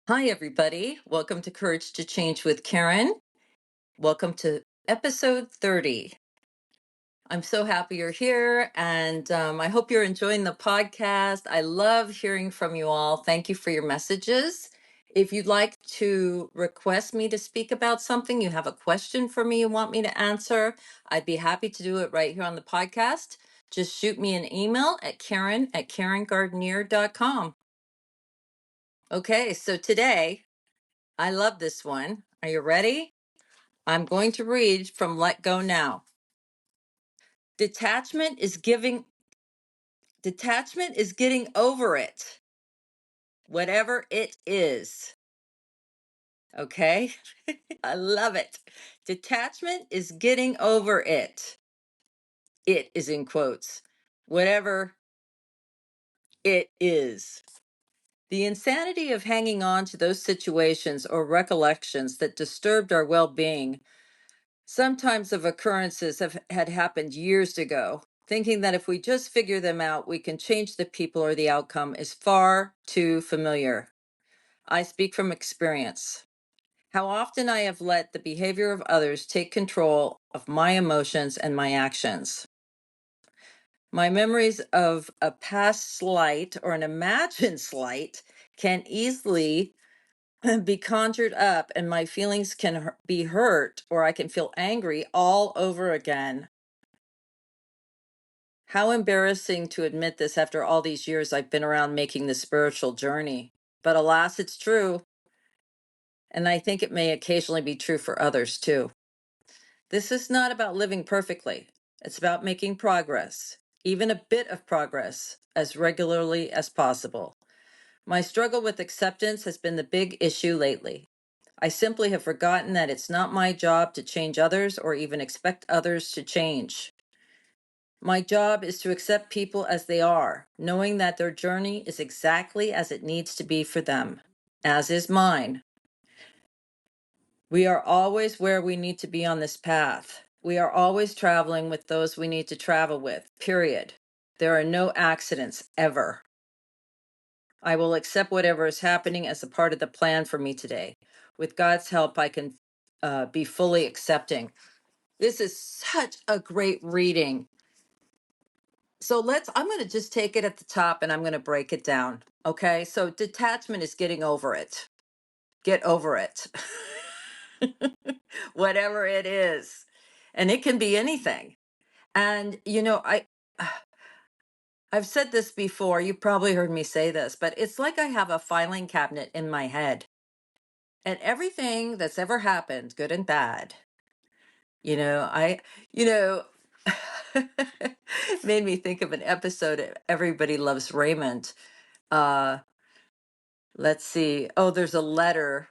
Hi, everybody. Welcome to Courage to Change with Karen. Welcome to episode 30. I'm so happy you're here, and I hope you're enjoying the podcast. I love hearing from you all. Thank you for your messages. If you'd like to request me to speak about something, you have a question for me you want me to answer, I'd be happy to do it right here on the podcast. Just shoot me an email at karen@karengardenier.com. Okay, so today, I love this one. Are you ready? I'm going to read from Let Go Now. Detachment is getting over it, whatever it is. Okay? I love it. Detachment is getting over it. It is in quotes. Whatever it is. The insanity of hanging on to those situations or recollections that disturbed our well-being, sometimes of occurrences had happened years ago. Thinking that if we just figure them out, we can change the people or the outcome is far too familiar. I speak from experience. How often I have let the behavior of others take control of my emotions and my actions. My memories of a past slight or an imagined slight can easily be conjured up, and my feelings can be hurt, or I can feel angry all over again. How embarrassing to admit this after all these years I've been around making this spiritual journey. But alas, it's true. And I think it may occasionally be true for others too. This is not about living perfectly. It's about making progress, even a bit of progress, as regularly as possible. My struggle with acceptance has been the big issue lately. I simply have forgotten that it's not my job to change others or even expect others to change. My job is to accept people as they are, knowing that their journey is exactly as it needs to be for them, as is mine. We are always where we need to be on this path. We are always traveling with those we need to travel with, period. There are no accidents, ever. I will accept whatever is happening as a part of the plan for me today. With God's help, I can be fully accepting. This is such a great reading. So I'm going to just take it at the top and I'm going to break it down. Okay. So detachment is getting over it. Get over it. Whatever it is. And it can be anything. And, I've said this before. You probably heard me say this, but it's like I have a filing cabinet in my head. And everything that's ever happened, good and bad, you know, I, you know, made me think of an episode of Everybody Loves Raymond. Uh, let's see. Oh, there's a letter.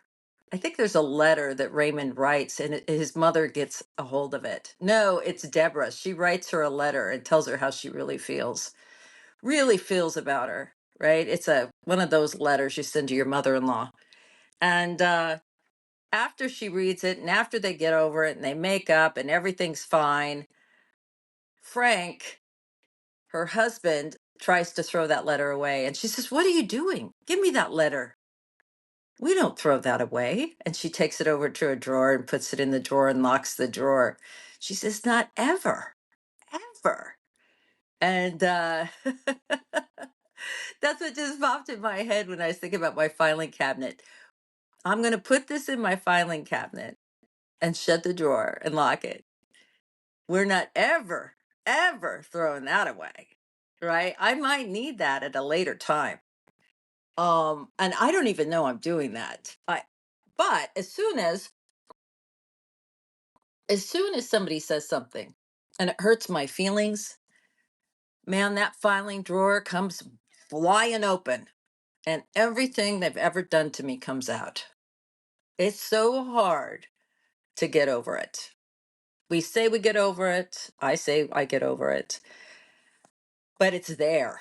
I think there's a letter that Raymond writes, and his mother gets a hold of it. No, it's Deborah. She writes her a letter and tells her how she really feels about her. Right? It's one of those letters you send to your mother-in-law. And after she reads it, and after they get over it, and they make up, and everything's fine, Frank, her husband, tries to throw that letter away. And she says, "What are you doing? Give me that letter. We don't throw that away." And she takes it over to a drawer and puts it in the drawer and locks the drawer. She says, "Not ever, ever." And that's what just popped in my head when I was thinking about my filing cabinet. I'm going to put this in my filing cabinet and shut the drawer and lock it. We're not ever, ever throwing that away, right? I might need that at a later time. And I don't even know I'm doing that. But as soon as somebody says something and it hurts my feelings, man, that filing drawer comes flying open and everything they've ever done to me comes out. It's so hard to get over it. We say we get over it. I say I get over it, but it's there.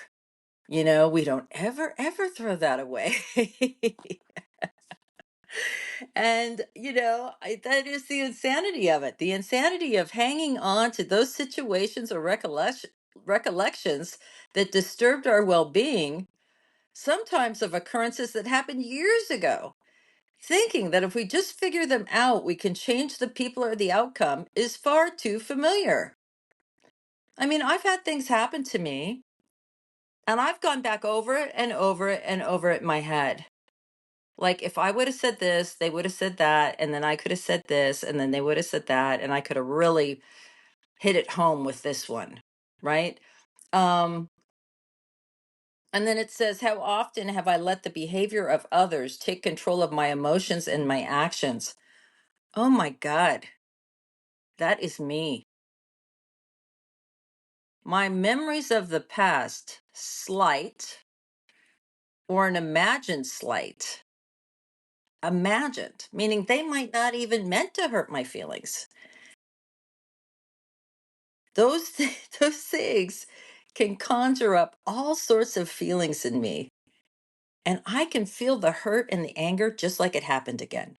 We don't ever throw that away. And, that is the insanity of it. The insanity of hanging on to those situations or recollections that disturbed our well being, sometimes of occurrences that happened years ago. Thinking that if we just figure them out, we can change the people or the outcome is far too familiar. I mean, I've had things happen to me and I've gone back over it and over it and over it in my head. Like, if I would have said this, they would have said that, and then I could have said this, and then they would have said that, and I could have really hit it home with this one, right? Um, and then it says, how often have I let the behavior of others take control of my emotions and my actions? Oh my God, that is me. My memories of the past, slight or an imagined slight, imagined, meaning they might not even meant to hurt my feelings. Those things can conjure up all sorts of feelings in me, and I can feel the hurt and the anger just like it happened again.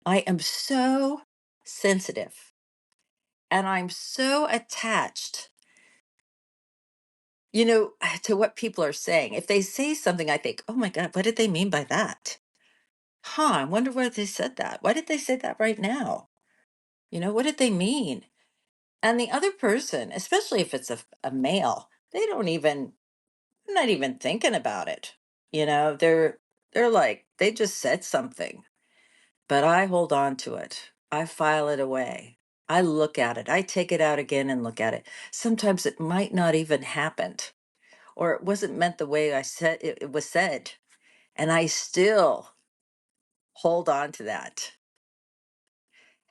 I am so sensitive and I'm so attached, to what people are saying. If they say something, I think, oh my God, what did they mean by that? Huh, I wonder why they said that. Why did they say that right now? What did they mean? And the other person, especially if it's a male, they don't even, they're not even thinking about it. They're like, they just said something, but I hold on to it. I file it away. I look at it. I take it out again and look at it. Sometimes it might not even happened, or it wasn't meant the way I said it was said, and I still hold on to that.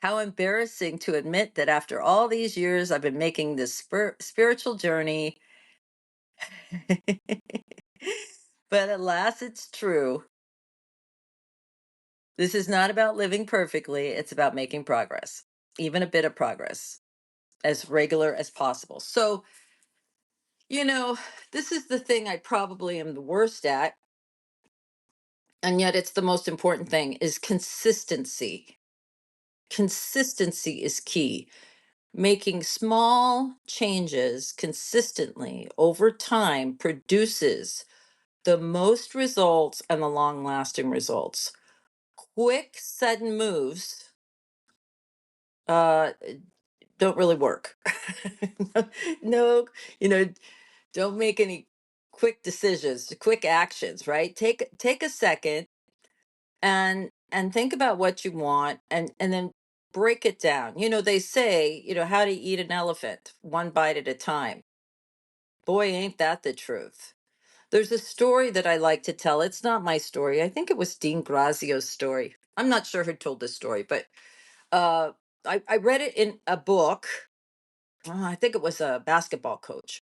How embarrassing to admit that after all these years I've been making this spiritual journey. But alas, it's true. This is not about living perfectly, it's about making progress, even a bit of progress, as regular as possible. So, you know, this is the thing I probably am the worst at, and yet it's the most important thing is consistency. Consistency is key. Making small changes consistently over time produces the most results and the long lasting results. Quick, sudden moves uh, don't really work. No, you know, don't make any quick decisions, quick actions, right? Take a second and think about what you want and then break it down. They say, how to eat an elephant, one bite at a time. Boy, ain't that the truth. There's a story that I like to tell. It's not my story. I think it was Dean Grazio's story. I'm not sure who told this story, but uh, I read it in a book. I think it was a basketball coach.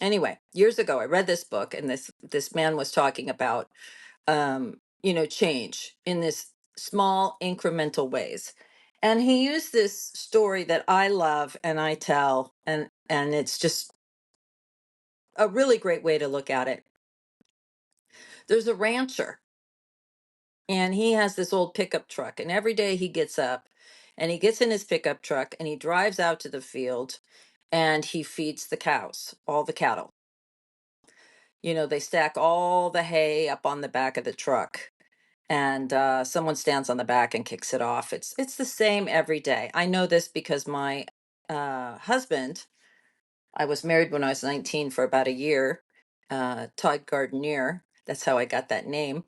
Anyway, years ago, I read this book, and this man was talking about change in this small incremental ways. And he used this story that I love and I tell, and it's just a really great way to look at it. There's a rancher and he has this old pickup truck, and every day he gets up and he gets in his pickup truck and he drives out to the field and he feeds the cows, all the cattle. They stack all the hay up on the back of the truck, and someone stands on the back and kicks it off. It's the same every day. I know this because my husband, I was married when I was 19 for about a year. Todd Gardenier, that's how I got that name.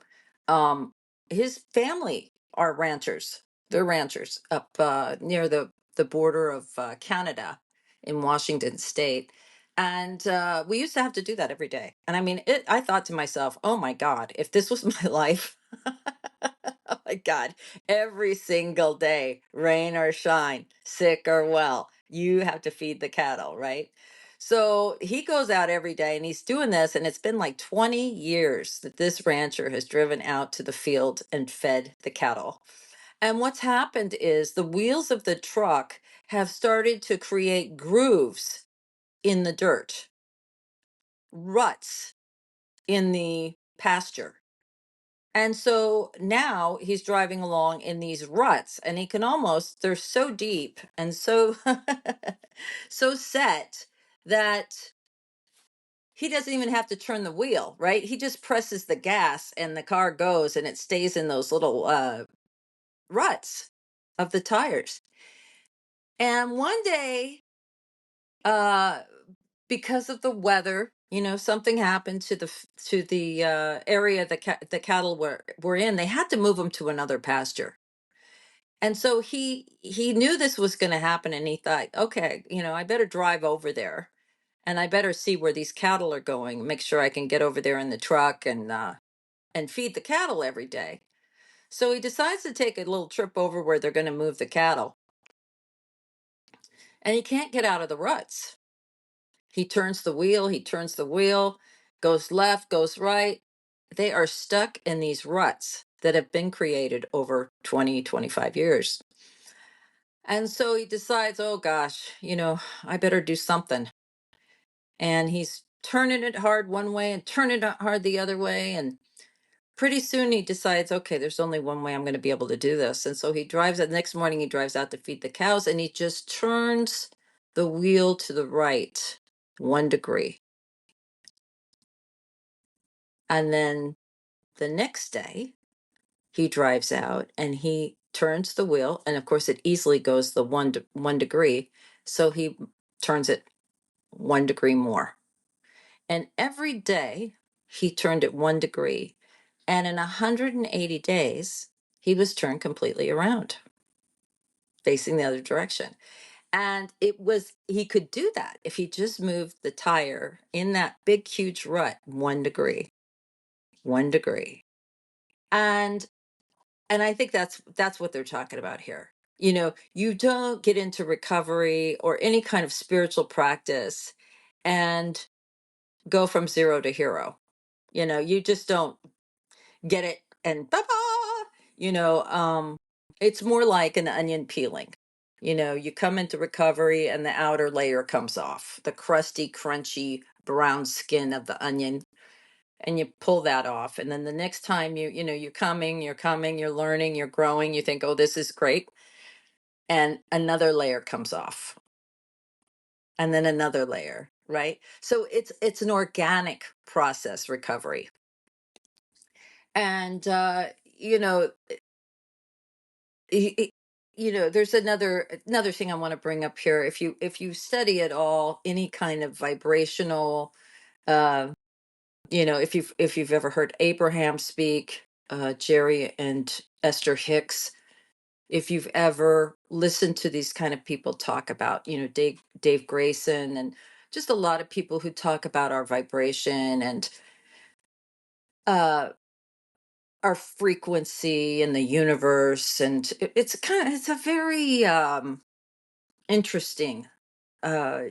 Um, his family are ranchers. They're ranchers up near the border of Canada in Washington State. And we used to have to do that every day. And I mean, I thought to myself, oh my God, if this was my life, oh my God, every single day, rain or shine, sick or well, you have to feed the cattle, right? So he goes out every day and he's doing this. And it's been like 20 years that this rancher has driven out to the field and fed the cattle. And what's happened is the wheels of the truck have started to create grooves in the dirt, ruts in the pasture. And so now he's driving along in these ruts and he can almost, they're so deep and so so set that he doesn't even have to turn the wheel, right? He just presses the gas and the car goes and it stays in those little ruts of the tires. And one day, uh, because of the weather, something happened to the area the cattle were in. They had to move them to another pasture. And so he knew this was going to happen, and he thought, okay, I better drive over there, and I better see where these cattle are going, make sure I can get over there in the truck and feed the cattle every day. So he decides to take a little trip over where they're going to move the cattle, and he can't get out of the ruts. He turns the wheel, goes left, goes right. They are stuck in these ruts that have been created over 20, 25 years. And so he decides, oh gosh, I better do something. And he's turning it hard one way and turning it hard the other way. And pretty soon he decides, okay, there's only one way I'm going to be able to do this. And so the next morning he drives out to feed the cows, and he just turns the wheel to the right 1 degree. And then the next day he drives out and he turns the wheel. And of course, it easily goes the 1 degree. So he turns it 1 degree more. And every day he turned it 1 degree. And in 180 days, he was turned completely around, facing the other direction. And he could do that if he just moved the tire in that big, huge rut 1 degree, 1 degree. And I think that's what they're talking about here. You don't get into recovery or any kind of spiritual practice and go from zero to hero. You just don't get it and ba-ba! It's more like an onion peeling. You come into recovery and the outer layer comes off, the crusty, crunchy brown skin of the onion, and you pull that off. And then the next time you're coming, you're learning, you're growing, you think, oh, this is great. And another layer comes off. And then another layer, right? So it's an organic process, recovery. And there's another thing I want to bring up here. If you study at all any kind of vibrational, uh, if you've ever heard Abraham speak, Jerry and Esther Hicks, if you've ever listened to these kind of people talk about, Dave Grayson, and just a lot of people who talk about our vibration and uh, our frequency in the universe, and it's a very interesting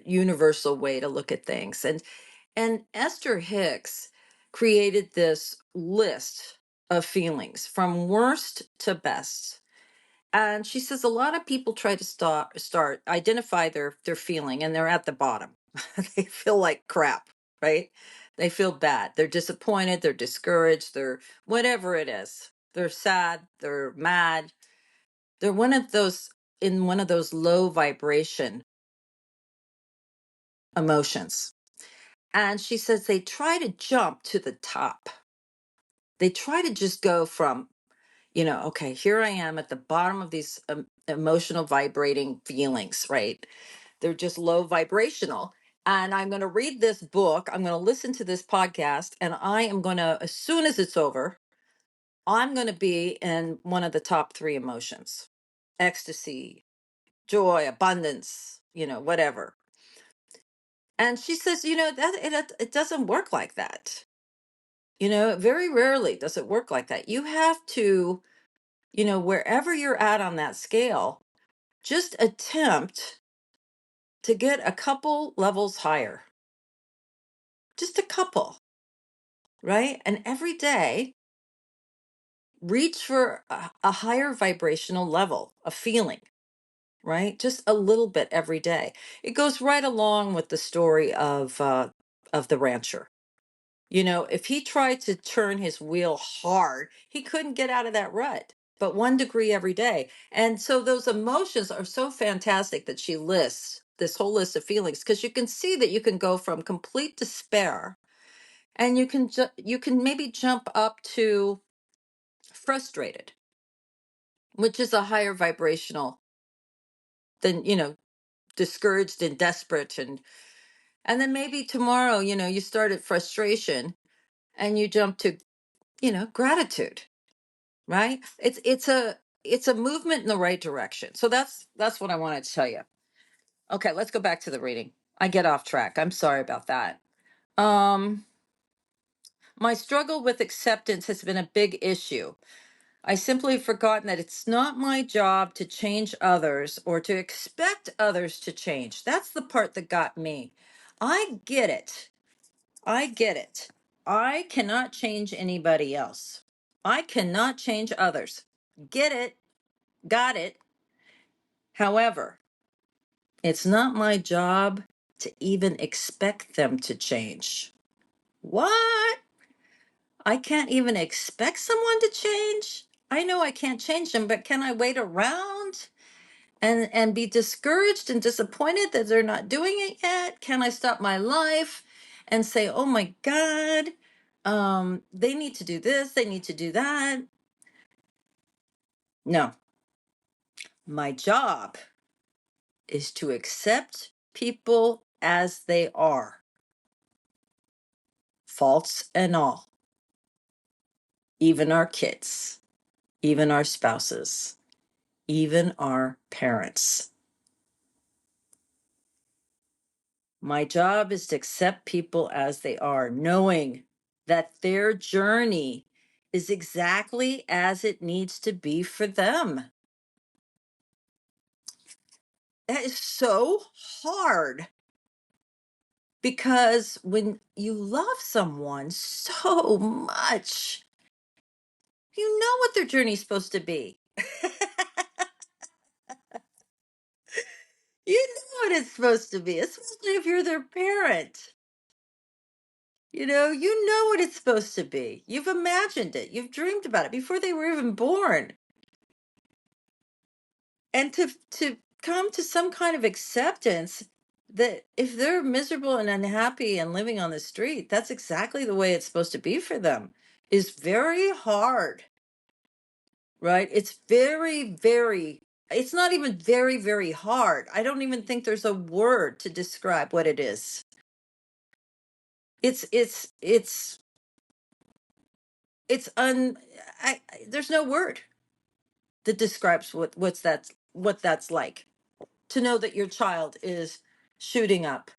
universal way to look at things. And Esther Hicks created this list of feelings from worst to best. And she says a lot of people try to start identify their feeling, and they're at the bottom. They feel like crap, right? They feel bad. They're disappointed, they're discouraged, they're whatever it is. They're sad, they're mad. They're in one of those low vibration emotions. And she says they try to jump to the top. They try to just go from, okay, here I am at the bottom of these emotional vibrating feelings, right? They're just low vibrational. And I'm going to read this book. I'm going to listen to this podcast. And I am going to, as soon as it's over, I'm going to be in one of the top 3 emotions: ecstasy, joy, abundance, whatever. And she says, that it doesn't work like that. Very rarely does it work like that. You have to, wherever you're at on that scale, just attempt to get a couple levels higher. Just a couple, right? And every day, reach for a higher vibrational level of feeling, right? Just a little bit every day. It goes right along with the story of the rancher. If he tried to turn his wheel hard, he couldn't get out of that rut, but 1 degree every day. And so those emotions are so fantastic that she lists this whole list of feelings, because you can see that you can go from complete despair, and you can maybe jump up to frustrated, which is a higher vibrational than, discouraged and desperate. And then maybe tomorrow, you start at frustration and you jump to, gratitude, right? It's a movement in the right direction. So that's what I wanted to tell you. Okay, let's go back to the reading. I get off track. I'm sorry about that. Um my struggle with acceptance has been a big issue. I simply have forgotten that it's not my job to change others or to expect others to change. That's the part that got me. I get it. I get it. I cannot change anybody else. I cannot change others. Get it. Got it. However, it's not my job to even expect them to change. What? I can't even expect someone to change? I know I can't change them, but can I wait around and be discouraged and disappointed that they're not doing it yet? Can I stop my life and say, "Oh my God, they need to do this, they need to do that"? No, my job is to accept people as they are, faults and all, even our kids, even our spouses, even our parents. My job is to accept people as they are, knowing that their journey is exactly as it needs to be for them. That is so hard, because when you love someone so much, you know what their journey is supposed to be. You know what it's supposed to be, especially if you're their parent. You know what it's supposed to be. You've imagined it. You've dreamed about it before they were even born. And to come to some kind of acceptance that if they're miserable and unhappy and living on the street, that's exactly the way it's supposed to be for them, is very hard, right? It's not even very, very hard. I don't even think there's a word to describe what it is. It's it's un there's no word that describes what that's like, to know that your child is shooting up,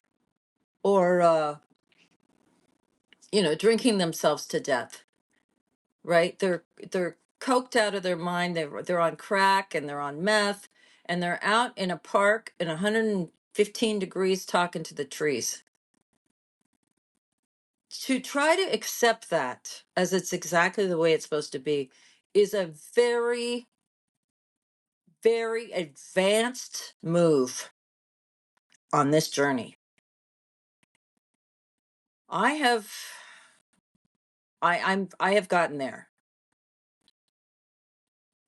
or drinking themselves to death, right? They're coked out of their mind. They're on crack and they're on meth, and they're out in a park in 115 degrees talking to the trees. To try to accept that as it's exactly the way it's supposed to be is a very, very advanced move on this journey. I have I have gotten there.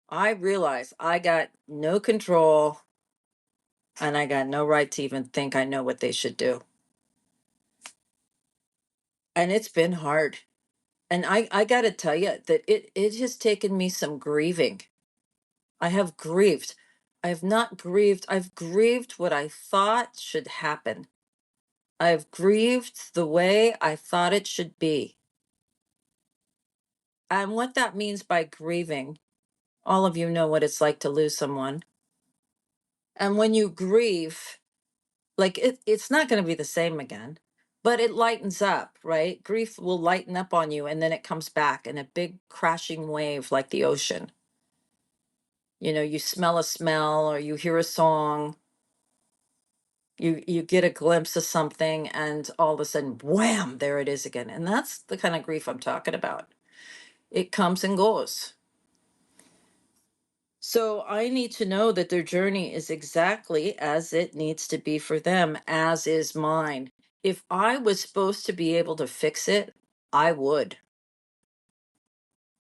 I realize I got no control, and I got no right to even think I know what they should do. And it's been hard. And I got to tell you that it has taken me some grieving. I have grieved. I have not grieved. I've grieved what I thought should happen. I've grieved the way I thought it should be. And what that means by grieving, all of you know what it's like to lose someone. And when you grieve, like it's not going to be the same again, but it lightens up, right? Grief will lighten up on you, and then it comes back in a big crashing wave like the ocean. You smell a smell, or you hear a song, you get a glimpse of something, and all of a sudden, wham, there it is again. And that's the kind of grief I'm talking about. It comes and goes. So I need to know that their journey is exactly as it needs to be for them, as is mine. If I was supposed to be able to fix it, I would.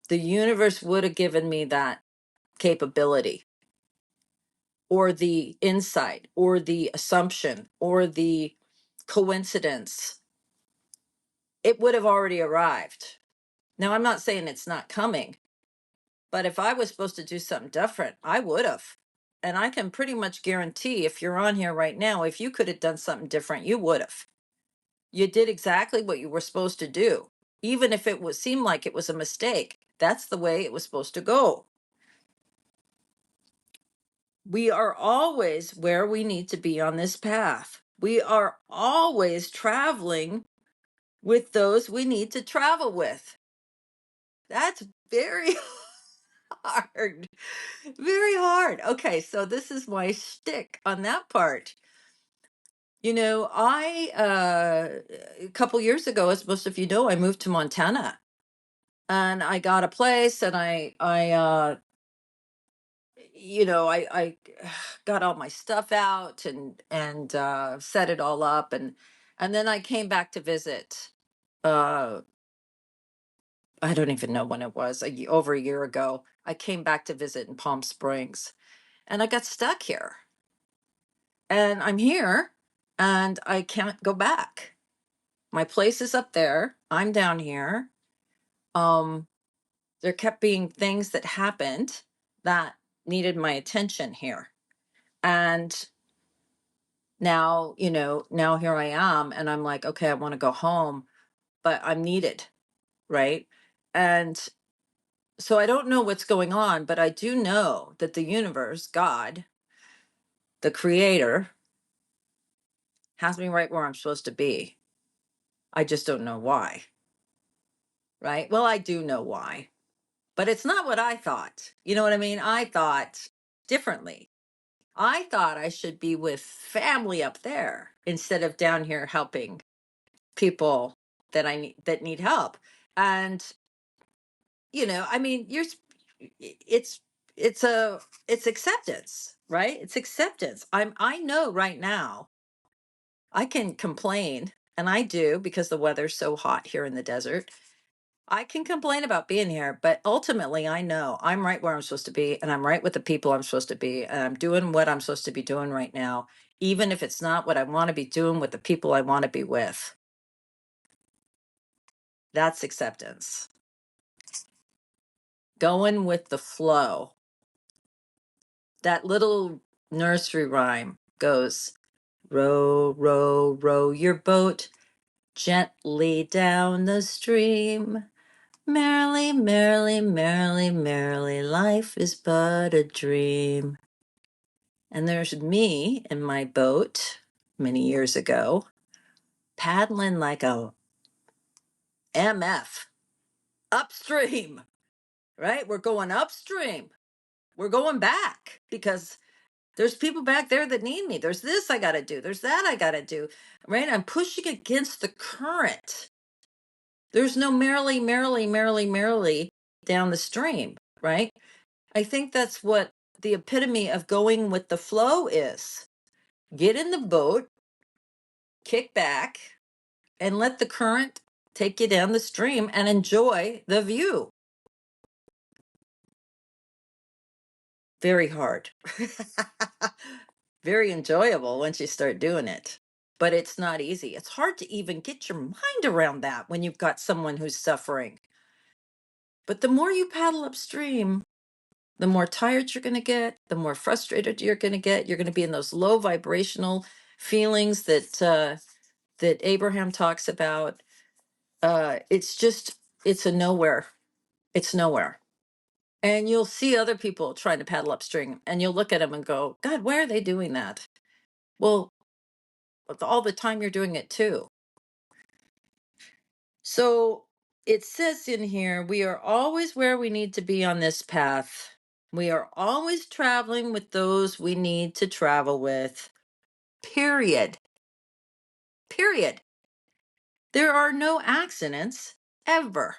The universe would have given me that capability. or the insight or the assumption or the coincidence, it would have already arrived. Now, I'm not saying it's not coming, but if I was supposed to do something different, I would have. And I can pretty much guarantee if you're on here right now, if you could have done something different, you would have. You did exactly what you were supposed to do. Even if it was seemed like it was a mistake, that's the way it was supposed to go. We are always where we need to be on this path. We are always traveling with those we need to travel with. That's very hard. Very hard. Okay, so this is my shtick on that part. You know, a couple years ago, as most of you know, I moved to Montana and I got a place and I got all my stuff out and set it all up and then I came back to visit. Uh, I don't even know when it was, over a year ago. I came back to visit in Palm Springs and I got stuck here. And I'm here and I can't go back. My place is up there. I'm down here. Um, there kept being things that happened that needed my attention here. And now, now here I am and I'm like, okay, I want to go home, but I'm needed, right? And so I don't know what's going on, but I do know that the universe, God, the creator, has me right where I'm supposed to be. I just don't know why, right? Well, I do know why, but it's not what I thought. You know what I mean? I thought differently. I thought I should be with family up there instead of down here helping people that need help. And I mean, it's it's a it's acceptance, right? It's acceptance. I know right now I can complain, and I do because the weather's so hot here in the desert. I can complain about being here, but ultimately I know I'm right where I'm supposed to be and I'm right with the people I'm supposed to be and I'm doing what I'm supposed to be doing right now, even if it's not what I want to be doing with the people I want to be with. That's acceptance. Going with the flow. That little nursery rhyme goes, row, row, row your boat gently down the stream. Merrily, merrily, merrily, merrily, life is but a dream. And there's me in my boat many years ago, paddling like a MF upstream, right? We're going upstream. We're going back because there's people back there that need me. There's this I got to do. There's that I got to do, right? I'm pushing against the current. There's no merrily, merrily, merrily, merrily down the stream, right? I think that's what the epitome of going with the flow is. Get in the boat, kick back, and let the current take you down the stream and enjoy the view. Very hard. Very enjoyable once you start doing it. But it's not easy. It's hard to even get your mind around that when you've got someone who's suffering. But the more you paddle upstream, the more tired you're going to get, the more frustrated you're going to get. You're going to be in those low vibrational feelings that Abraham talks about. It's a nowhere. It's nowhere. And you'll see other people trying to paddle upstream and you'll look at them and go, God, why are they doing that? Well, all the time you're doing it too. So it says in here, we are always where we need to be on this path. We are always traveling with those we need to travel with. Period. Period. There are no accidents ever.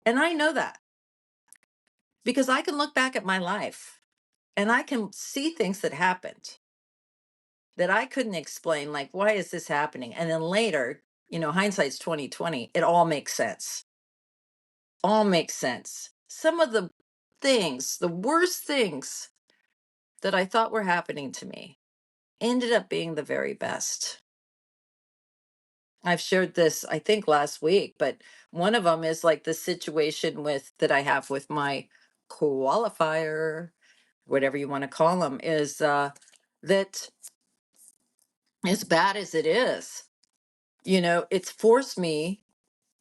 And I know that because I can look back at my life and I can see things that happened that I couldn't explain, like, why is this happening? And then later, hindsight's 2020, it all makes sense. All makes sense. Some of the things, the worst things that I thought were happening to me ended up being the very best. I've shared this, I think, last week, but one of them is like the situation with that I have with my qualifier, whatever you want to call them, is that as bad as it is, it's forced me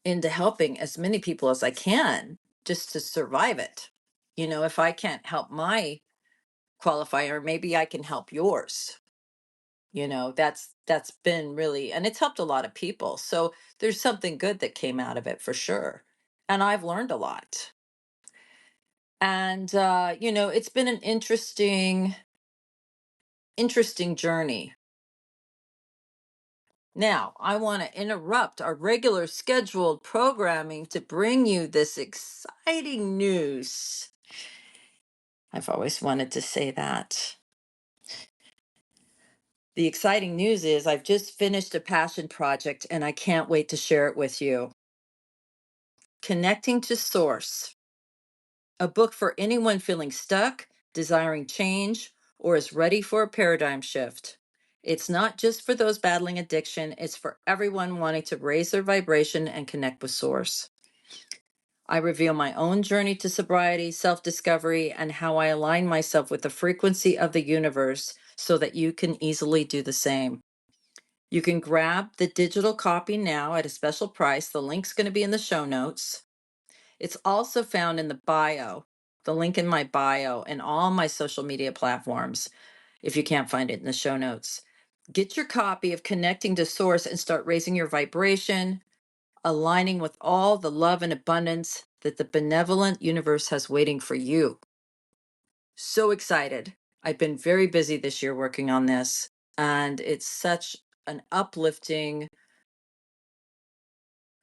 into helping as many people as I can just to survive it. If I can't help my qualifier, maybe I can help yours. That's been really, and it's helped a lot of people. So there's something good that came out of it for sure. And I've learned a lot. And it's been an interesting journey. Now, I want to interrupt our regular scheduled programming to bring you this exciting news. I've always wanted to say that. The exciting news is I've just finished a passion project and I can't wait to share it with you. Connecting to Source, a book for anyone feeling stuck, desiring change, or is ready for a paradigm shift. It's not just for those battling addiction, it's for everyone wanting to raise their vibration and connect with Source. I reveal my own journey to sobriety, self discovery, and how I align myself with the frequency of the universe so that you can easily do the same. You can grab the digital copy now at a special price. The link's going to be in the show notes. It's also found in the bio, the link in my bio, and all my social media platforms, if you can't find it in the show notes. Get your copy of Connecting to Source and start raising your vibration, aligning with all the love and abundance that the benevolent universe has waiting for you. So excited. I've been very busy this year working on this, and it's such an uplifting,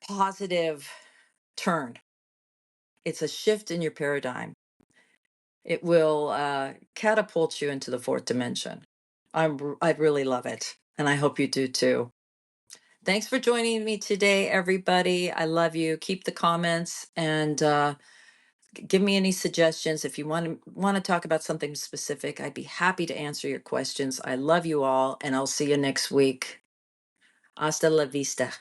positive turn. It's a shift in your paradigm. It will catapult you into the fourth dimension. I really love it, and I hope you do too. Thanks for joining me today, everybody. I love you. Keep the comments and give me any suggestions. If you want to talk about something specific, I'd be happy to answer your questions. I love you all, and I'll see you next week. Hasta la vista.